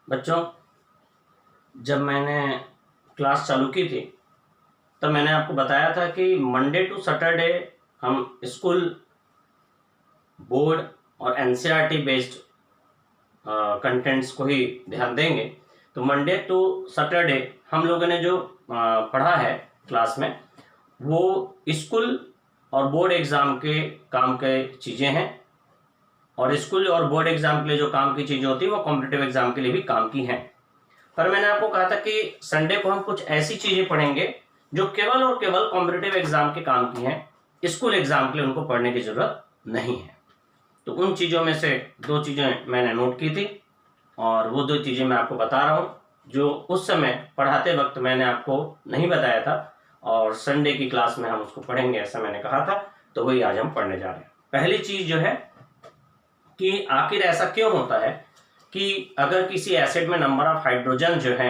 बच्चों, जब मैंने क्लास चालू की थी तब मैंने आपको बताया था कि मंडे टू सैटरडे हम स्कूल, बोर्ड और एनसीईआरटी बेस्ड कंटेंट्स को ही ध्यान देंगे। तो मंडे टू सैटरडे हम लोगों ने जो पढ़ा है क्लास में, वो स्कूल और बोर्ड एग्ज़ाम के काम के चीज़ें हैं, और स्कूल और बोर्ड एग्ज़ाम के लिए जो काम की चीज़ें होती है वो कॉम्पिटिटिव एग्ज़ाम के लिए भी काम की हैं। पर मैंने आपको कहा था कि संडे को हम कुछ ऐसी चीज़ें पढ़ेंगे जो केवल और केवल कॉम्पिटिटिव एग्ज़ाम के काम की हैं, स्कूल एग्ज़ाम के लिए उनको पढ़ने की ज़रूरत नहीं है। तो उन चीज़ों में से दो चीज़ें मैंने नोट की थी, और वो दो चीज़ें मैं आपको बता रहा हूँ जो उस समय पढ़ाते वक्त मैंने आपको नहीं बताया था, और संडे की क्लास में हम उसको पढ़ेंगे ऐसा मैंने कहा था। तो वही आज हम पढ़ने जा रहे हैं। पहली चीज़ जो है कि आखिर ऐसा क्यों होता है कि अगर किसी एसिड में नंबर ऑफ हाइड्रोजन जो है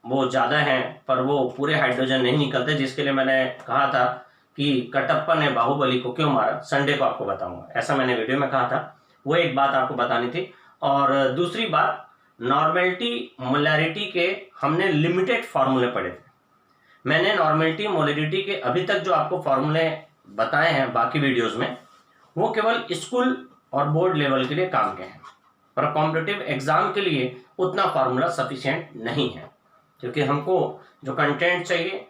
वो ज़्यादा हैं पर वो पूरे हाइड्रोजन नहीं निकलते, जिसके लिए मैंने कहा था कि कटप्पा ने बाहुबली को क्यों मारा, संडे को आपको बताऊंगा, ऐसा मैंने वीडियो में कहा था। वो एक बात आपको बतानी थी। और दूसरी बात, नॉर्मेलिटी मोलैरिटी के हमने लिमिटेड फार्मूले पढ़े थे। मैंने नॉर्मेलिटी मोलैरिटी के अभी तक जो आपको फार्मूले बताए हैं बाकी वीडियोज़ में, वो केवल स्कूल और बोर्ड लेवल के लिए काम के हैं, पर कॉम्पिटिटिव एग्जाम के लिए उतना फार्मूला सफिशिएंट नहीं है, क्योंकि हमको जो कंटेंट चाहिए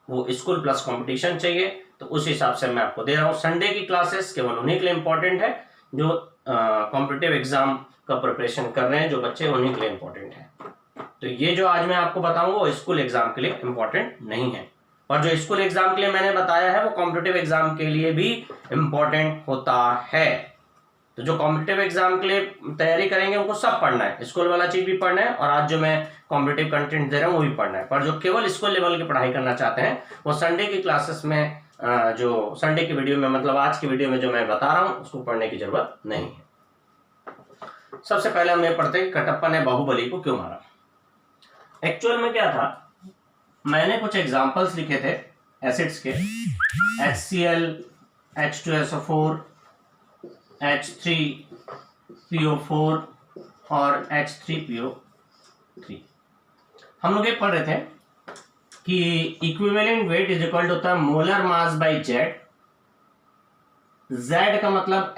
वो स्कूल प्लस कंपटीशन चाहिए। तो उस हिसाब से मैं आपको दे रहा हूँ। संडे की क्लासेस केवल उन्हीं के लिए इंपॉर्टेंट है जो कॉम्पिटिटिव एग्जाम का प्रिपरेशन कर रहे हैं, जो बच्चे, उन्हीं के लिए इंपॉर्टेंट है। तो ये जो आज मैं आपको बताऊंगा वो स्कूल एग्जाम के लिए इंपॉर्टेंट नहीं है, और जो स्कूल एग्जाम के लिए मैंने बताया है वो कॉम्पिटिटिव एग्जाम के लिए भी इंपॉर्टेंट होता है। तो जो कॉम्पिटिटिव एग्जाम के लिए तैयारी करेंगे उनको सब पढ़ना है, स्कूल वाला चीज भी पढ़ना है, और आज जो मैं कॉम्पिटिटिव कंटेंट दे रहा हूँ वो भी पढ़ना है। पर जो केवल स्कूल लेवल की पढ़ाई करना चाहते हैं वो संडे की क्लासेस में, जो संडे की वीडियो में, मतलब आज की वीडियो में जो मैं बता रहा हूँ उसको पढ़ने की जरूरत नहीं है। सबसे पहले हम ये पढ़ते हैं कटप्पा ने बाहुबली को क्यों मारा। एक्चुअल में क्या था, मैंने कुछ एग्जांपल्स लिखे थे एसिड्स के, HCl, H2SO4, H3PO4 और H3PO3। हम लोग ये पढ़ रहे थे कि equivalent weight is equal to होता है molar mass by Z. Z का मतलब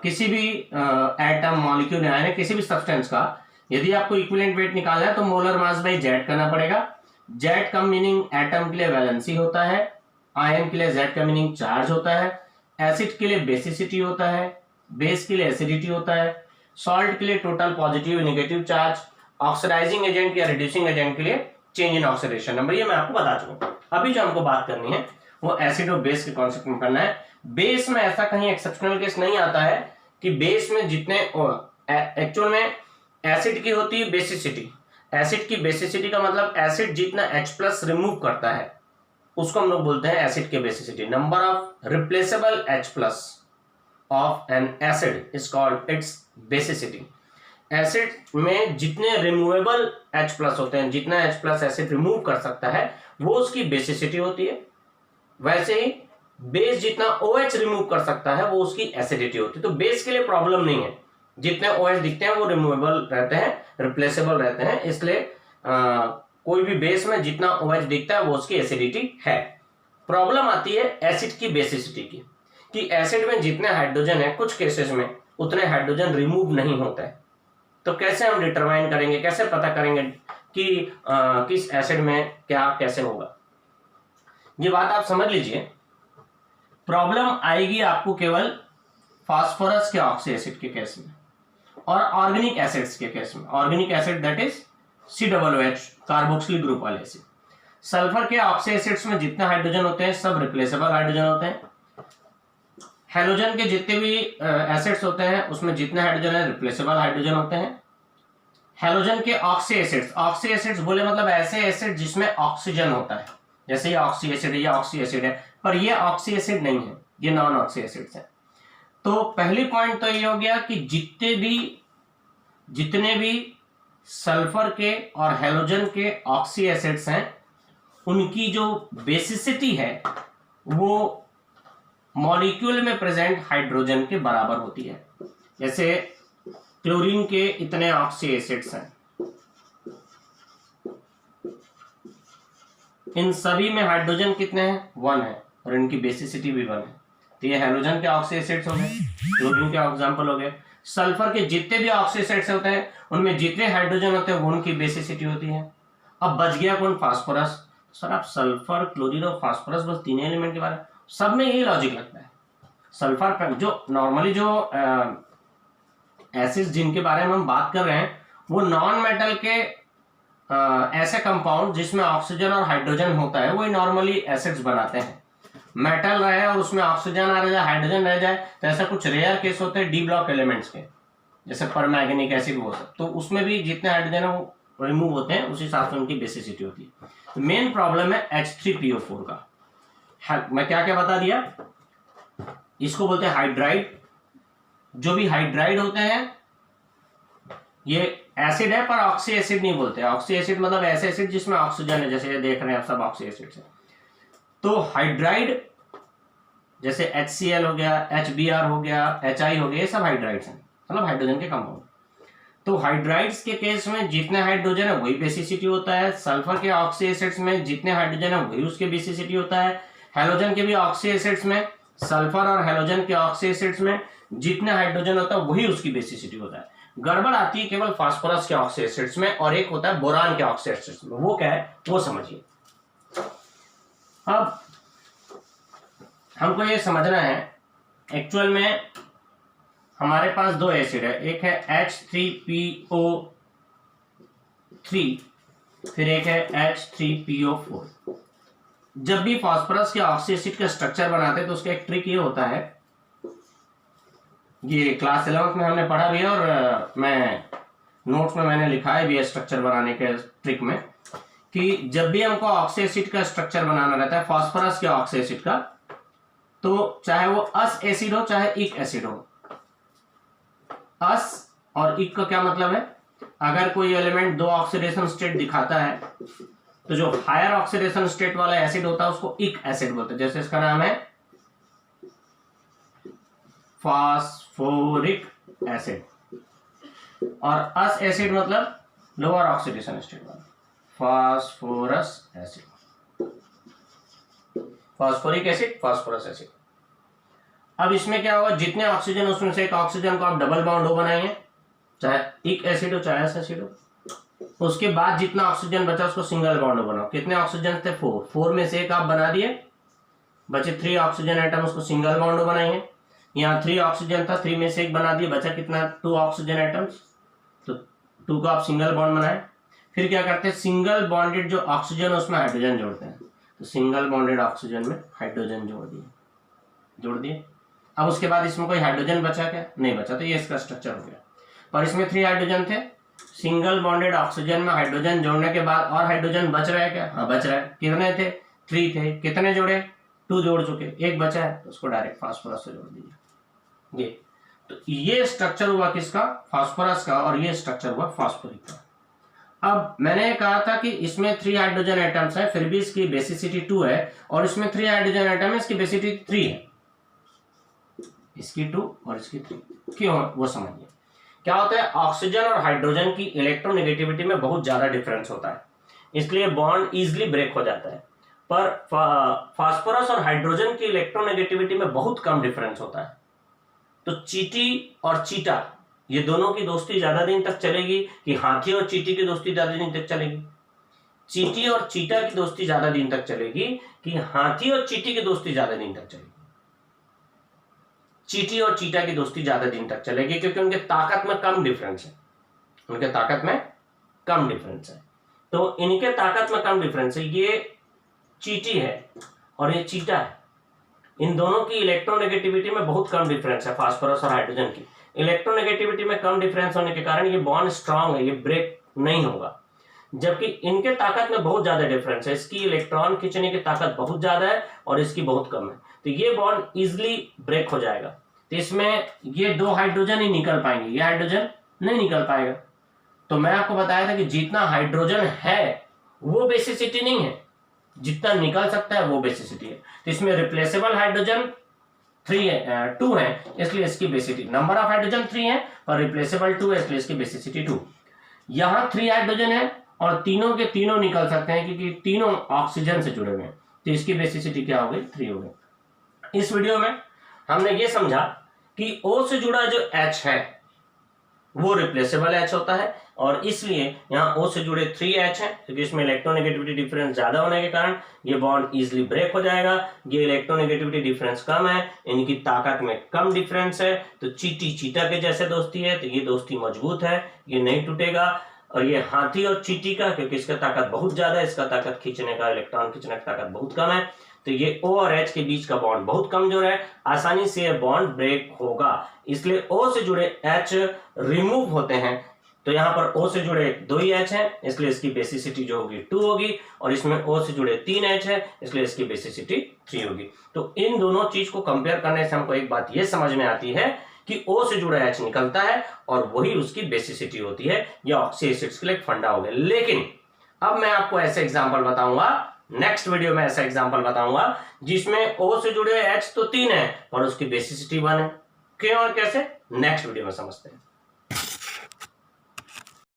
किसी भी एटम, मॉलिक्यूल, यानी किसी भी सब्सटेंस का यदि आपको इक्विवेलेंट वेट निकालना है तो मोलर मास बाई जेड करना पड़ेगा। जेड का मीनिंग एटम के लिए वैलेंसी होता है, आयन के लिए जेड का मीनिंग चार्ज होता है, एसिड के लिए बेसिसिटी होता है, बेस के लिए एसिडिटी होता है, सॉल्ट के लिए total positive negative charge, oxidizing agent या रिड्यूसिंग एजेंट के लिए चेंज इन ऑक्सीडेशन नंबर। ये मैं आपको बता चुका हूं। अभी जो हमको बात करनी है वो एसिड और बेस के कॉन्सेप्ट में करना है। बेस में ऐसा कहीं एक्सेप्शनल केस नहीं आता है कि बेस में जितने, एक्चुअल में एसिड की होती है बेसिसिटी। एसिड की बेसिसिटी का मतलब एसिड जितना H+ रिमूव करता है उसको हम लोग बोलते हैं एसिड की basicity. Number of replaceable H+ of N acid is called its basicity. Acid में जितने रिमूवेबल H+ होते हैं, जितना H+ एसिड रिमूव कर सकता है वो उसकी बेसिसिटी होती है। वैसे ही बेस जितना OH रिमूव कर सकता है वो उसकी एसिडिटी होती है। तो बेस के लिए प्रॉब्लम नहीं है, जितने OH दिखते हैं वो रिमूवेबल रहते हैं, रिप्लेसेबल रहते हैं, इसलिए कोई भी बेस में जितना OH दिखता है वो उसकी एसिडिटी है। प्रॉब्लम आती है एसिड की बेसिसिटी की, कि एसिड में जितने हाइड्रोजन है कुछ केसेस में उतने हाइड्रोजन रिमूव नहीं होता है। तो कैसे हम डिटरमाइन करेंगे, कैसे पता करेंगे कि किस एसिड में क्या कैसे होगा, ये बात आप समझ लीजिए। प्रॉब्लम आएगी आपको केवल फास्फोरस के ऑक्सी एसिड के केस में और ऑर्गेनिक एसिड्स के केस में। Organic acid that is COOH, carboxyl group वाले एसिड। सल्फर के ऑक्सी एसिड्स में जितने हाइड्रोजन होते हैं सब रिप्लेसेबल हाइड्रोजन होते हैं। हेलोजन के जितने भी एसिड्स होते हैं उसमें जितने हाइड्रोजन है रिप्लेसेबल हाइड्रोजन होते हैं। हेलोजन के ऑक्सी एसिड्स बोले मतलब ऐसे एसिड जिसमें ऑक्सीजन होता है, जैसे ये ऑक्सी एसिड है, ये ऑक्सी एसिड है, पर ये ऑक्सी एसिड नहीं है, ये नॉन ऑक्सी एसिड्स है। तो पहली पॉइंट तो ये हो गया कि जितने भी सल्फर के और हेलोजन के ऑक्सी एसिड्स हैं उनकी जो बेसिसिटी है वो मॉलिक्यूल में प्रेजेंट हाइड्रोजन के बराबर होती है। जैसे क्लोरीन के इतने ऑक्सी एसिड्स हैं, इन सभी में हाइड्रोजन कितने हैं? 1 है, और इनकी बेसिसिटी भी 1 है। तो ये हैलोजन के ऑक्सी एसिड्स हो गए, क्लोरीन के एग्जांपल हो गए। सल्फर के जितने भी ऑक्सी एसिड्स होते हैं उनमें जितने हाइड्रोजन होते हैं वो उनकी बेसिसिटी होती है। अब बच गया कौन? फास्फोरस। सर आप सल्फर, क्लोरीन और फास्फोरस बस तीन एलिमेंट के बारे में, सब में यही लॉजिक लगता है। सल्फर जो नॉर्मली जो एसिड्स जिनके बारे में हम बात कर रहे हैं वो नॉन मेटल के ऐसे कंपाउंड जिसमें ऑक्सीजन और हाइड्रोजन होता है वही नॉर्मली एसिड्स बनाते हैं। मेटल रहे और उसमें ऑक्सीजन आ जाए, हाइड्रोजन रह जाए, तो ऐसा कुछ रेयर केस होते हैं डी ब्लॉक एलिमेंट्स के, जैसे परमैंगनीक एसिड वो सब, तो उसमें भी जितने हाइड्रोजन है वो रिमूव होते हैं, उस हिसाब से उनकी बेसिसिटी होती है। तो मेन प्रॉब्लम है H3PO4 का। मैं क्या क्या बता दिया, इसको बोलते हैं हाइड्राइड। जो भी हाइड्राइड होते हैं ये एसिड है पर ऑक्सी एसिड नहीं बोलते। ऑक्सी एसिड मतलब ऐसे एसिड जिसमें ऑक्सीजन है, जैसे ये देख रहे हैं आप सब ऑक्सी एसिड है। तो हाइड्राइड जैसे HCl हो गया, HBr हो गया, HI हो गया, ये सब हाइड्राइड्स हैं, मतलब हाइड्रोजन के कंपाउंड। तो हाइड्राइड्स के केस में जितने हाइड्रोजन है वही बेसिसिटी होता है। सल्फर के ऑक्सी एसिड्स में जितने हाइड्रोजन है वही उसके बेसिसिटी होता है। हैलोजन के भी ऑक्सी एसिड्स में, सल्फर और हैलोजन के ऑक्सी एसिड्स में जितने हाइड्रोजन होता है वही उसकी बेसिसिटी होता है। गड़बड़ आती है केवल फास्फोरस के ऑक्सी एसिड्स में, और एक होता है बोरान के ऑक्सी एसिड्स में। वो क्या है वो समझिए। अब हमको ये समझना है एक्चुअल में हमारे पास दो एसिड है, एक है H3PO3, फिर एक है H3PO4। जब भी फास्फोरस के ऑक्सी एसिड का स्ट्रक्चर बनाते हैं तो उसका एक ट्रिक ये होता है, ये क्लास 11th में हमने पढ़ा भी है और मैं नोट्स में मैंने लिखा है भी है स्ट्रक्चर बनाने के ट्रिक में, कि जब भी हमको ऑक्सी एसिड का स्ट्रक्चर बनाना रहता है फास्फोरस के ऑक्सी एसिड का, तो चाहे वो अस एसिड हो चाहे इक एसिड हो। अस और इक का क्या मतलब है, अगर कोई एलिमेंट दो ऑक्सीडेशन स्टेट दिखाता है तो जो हायर ऑक्सीडेशन स्टेट वाला एसिड होता है उसको इक एसिड बोलते हैं। जैसे इसका नाम है फास्फोरिक एसिड, और अस एसिड मतलब लोअर ऑक्सीडेशन स्टेट वाला, phosphorus acid, phosphoric acid, phosphorus acid. अब इसमें क्या होगा, जितने ऑक्सीजन उसमें से एक ऑक्सीजन को आप डबल बॉन्ड हो बनाएंगे, चाहे इक एसिड हो चाहे एस एसिड हो। उसके बाद जितना ऑक्सीजन बचा उसको सिंगल बॉन्ड हो बनाओ। कितने ऑक्सीजन थे? 4 में से एक आप बना दिए, बचे 3 ऑक्सीजन एटम, उसको सिंगल बॉन्ड हो बनाएंगे। यहाँ 3 ऑक्सीजन था, 3 में से एक बना दिए, बचा कितना? 2 ऑक्सीजन एटम्स, तो 2 को आप सिंगल बॉन्ड बनाए। फिर क्या करते हैं, सिंगल बॉन्डेड जो ऑक्सीजन उसमें हाइड्रोजन जोड़ते हैं, तो सिंगल बॉन्डेड ऑक्सीजन में हाइड्रोजन जोड़ दिए। अब उसके बाद इसमें कोई हाइड्रोजन बचा क्या? नहीं बचा, तो ये इसका स्ट्रक्चर हो गया। पर इसमें 3 हाइड्रोजन थे, सिंगल बॉन्डेड ऑक्सीजन में हाइड्रोजन जोड़ने के बाद और हाइड्रोजन बच रहा है क्या? हाँ बच रहा है। कितने थे? 3 थे। कितने जोड़े? 2 जोड़ चुके, एक बचा है तो उसको डायरेक्ट फास्फोरस से जोड़ दीजिए। ये तो ये स्ट्रक्चर हुआ किसका? फास्फोरस का, और ये स्ट्रक्चर हुआ फास्फोरिक का। अब मैंने कहा था कि इसमें 3 हाइड्रोजन एटम्स है, फिर भी इसकी बेसिसिटी 2 है, और इसमें 3 हाइड्रोजन एटम है, इसकी बेसिसिटी 3 है। इसकी 2 और इसकी 3 क्यों वो समझिए। क्या होता है, ऑक्सीजन और हाइड्रोजन की इलेक्ट्रोनेगेटिविटी में बहुत ज्यादा डिफरेंस होता है, इसलिए बॉन्ड इजीली ब्रेक हो जाता है। पर फास्फोरस और हाइड्रोजन की इलेक्ट्रोनेगेटिविटी में बहुत कम डिफरेंस होता है। तो चींटी और चीटा, ये दोनों की दोस्ती ज्यादा दिन तक चलेगी कि हाथी और चींटी की दोस्ती ज्यादा दिन तक चलेगी? चींटी और चीटा की दोस्ती ज्यादा दिन तक चलेगी कि हाथी और चींटी की दोस्ती ज्यादा दिन तक चलेगी? चींटी और चीटा की दोस्ती ज्यादा दिन तक चलेगी, क्योंकि उनके ताकत में कम डिफरेंस है। उनके ताकत में कम डिफरेंस है, तो इनके ताकत में कम डिफरेंस है। ये चींटी है और ये चीटा है, इन दोनों की इलेक्ट्रोनेगेटिविटी में बहुत कम डिफरेंस है। फास्फोरस और हाइड्रोजन की इलेक्ट्रोनेगेटिविटी में कम डिफरेंस होने के कारण ये बॉन्ड स्ट्रांग है, ये ब्रेक नहीं होगा। जबकि इनके ताकत में बहुत ज्यादा डिफरेंस है, इसकी इलेक्ट्रॉन खींचने की ताकत बहुत ज्यादा है और इसकी बहुत कम है, तो ये बॉन्ड इजिली ब्रेक हो जाएगा। तो इसमें ये 2 हाइड्रोजन ही निकल पाएंगे, ये हाइड्रोजन नहीं निकल पाएगा। तो मैं आपको बताया था कि जितना हाइड्रोजन है वो बेसिसिटी नहीं है, जितना निकल सकता है वो बेसिसिटी है। तो इसमें रिप्लेसेबल हाइड्रोजन 3 है 2 है, इसलिए इसकी बेसिसिटी, नंबर ऑफ हाइड्रोजन 3 है और रिप्लेसेबल 2 है, इसलिए इसकी बेसिसिटी 2। यहाँ 3 हाइड्रोजन है और तीनों के तीनों निकल सकते हैं क्योंकि तीनों ऑक्सीजन से जुड़े हुए हैं, तो इसकी बेसिसिटी क्या हो गई, 3 हो गई। इस वीडियो में हमने ये समझा कि O से जुड़ा जो H है वो रिप्लेसेबल H होता है और इसलिए यहाँ O से जुड़े 3H है क्योंकि इसमें इलेक्ट्रोनेगेटिविटी डिफरेंस ज्यादा होने के कारण ये बॉन्ड इजीली ब्रेक हो जाएगा। ये इलेक्ट्रोनेगेटिविटी डिफरेंस कम है, इनकी ताकत में कम डिफरेंस है, तो चींटी चीता के जैसे दोस्ती है, तो ये दोस्ती मजबूत है, ये नहीं टूटेगा। और ये हाथी और चींटी का, क्योंकि इसका ताकत बहुत ज्यादा है, इसका ताकत खींचने का, इलेक्ट्रॉन खींचने की ताकत बहुत कम है, तो ये O और H के बीच का बॉन्ड बहुत कमजोर है, आसानी से ये बॉन्ड ब्रेक होगा। इसलिए O से जुड़े H रिमूव होते हैं, तो यहाँ पर O से जुड़े 2 ही H हैं, इसलिए इसकी बेसिसिटी जो होगी 2 होगी, और इसमें O से जुड़े 3 H है, इसलिए इसकी बेसिसिटी 3 होगी। तो इन दोनों चीज को कंपेयर करने से हमको एक बात ये समझ में आती है कि O से जुड़ा H निकलता है और वही उसकी बेसिसिटी होती है। यह ऑक्सी एसिड्स के लिए एक फंडा हो गया। लेकिन अब मैं आपको ऐसे एग्जाम्पल बताऊंगा, नेक्स्ट वीडियो में ऐसा एग्जांपल बताऊंगा जिसमें O से जुड़े H तो 3 है पर उसकी बेसिसिटी 1 है। क्यों और कैसे, नेक्स्ट वीडियो में समझते हैं।